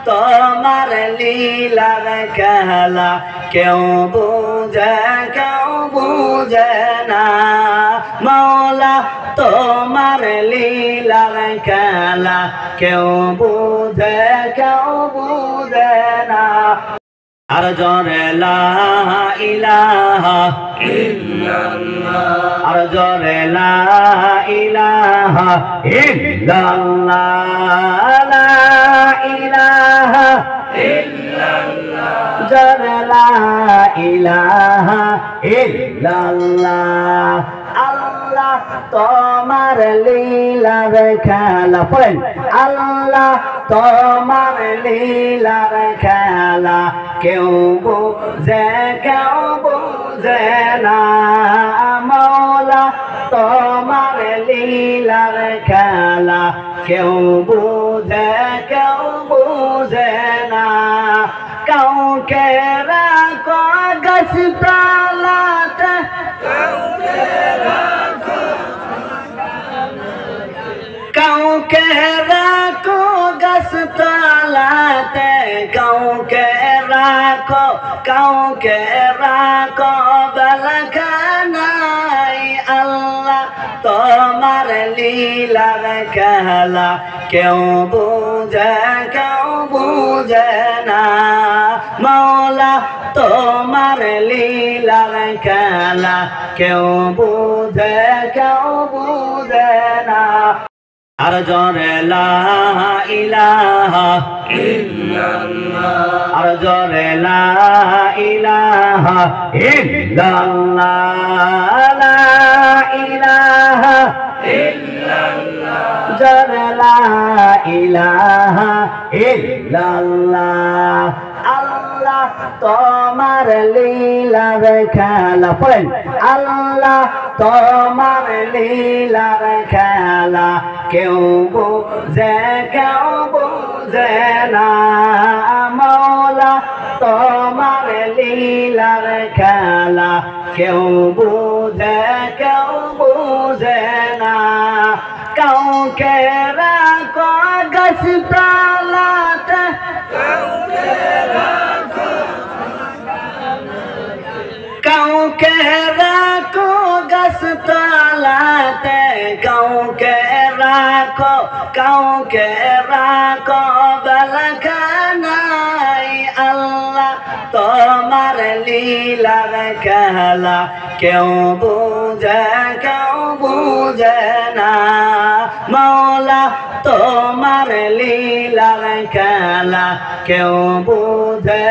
তোমার লীলার খেলা কেউ বুঝে না মৌলা তোমার লীলার খেলা কেউ বুঝে না আর জোরে লা ইলাহা ইল্লাল্লাহ আর জোরে লা ইলাহা ইল্লাল্লাহ লা ইলাহা ইল্লাল্লাহ জোরে লা ইলাহা ইল্লাল্লাহ আল্লাহ তোমার লীলার খেলা পড়েন আল্লাহ তোমার লীলার খেলা কেউ বুঝে না মৌলা তোমার লীলার খেলা কেউ বুঝে না কাউকে রাখো গাছপালাতে কাউকে রাখো গাছতলাতে কাউকে রাখো বেলখানায় আল্লাহ তোমার লীলার খেলা কেউ বুঝে না মৌলা তোমার লীলার খেলা কেউ বুঝে না আর জোরে লা ইলাহা ইল্লাল্লাহ আর জোরে লা ইলাহা ইল্লাল্লাহ লা ইলাহা ইল্লাল্লাহ জোরে লা ইলাহা ইল্লাল্লাহ আল্লাহ তোমার লীলার খেলা পড়েন আল্লাহ তোমার লীলার খেলা কেউ বুঝে না মৌলা তোমার লীলার খেলা কেউ বুঝে না কাউকে রাখো গাছপালাতে কাউকে রাখো গাছতলাতে কাউকে রাখো বেলখানায় আল্লাহ তোমার লীলার খেলা কেউ বুঝে না মৌলা তোমার লীলার খেলা কেউ বুঝে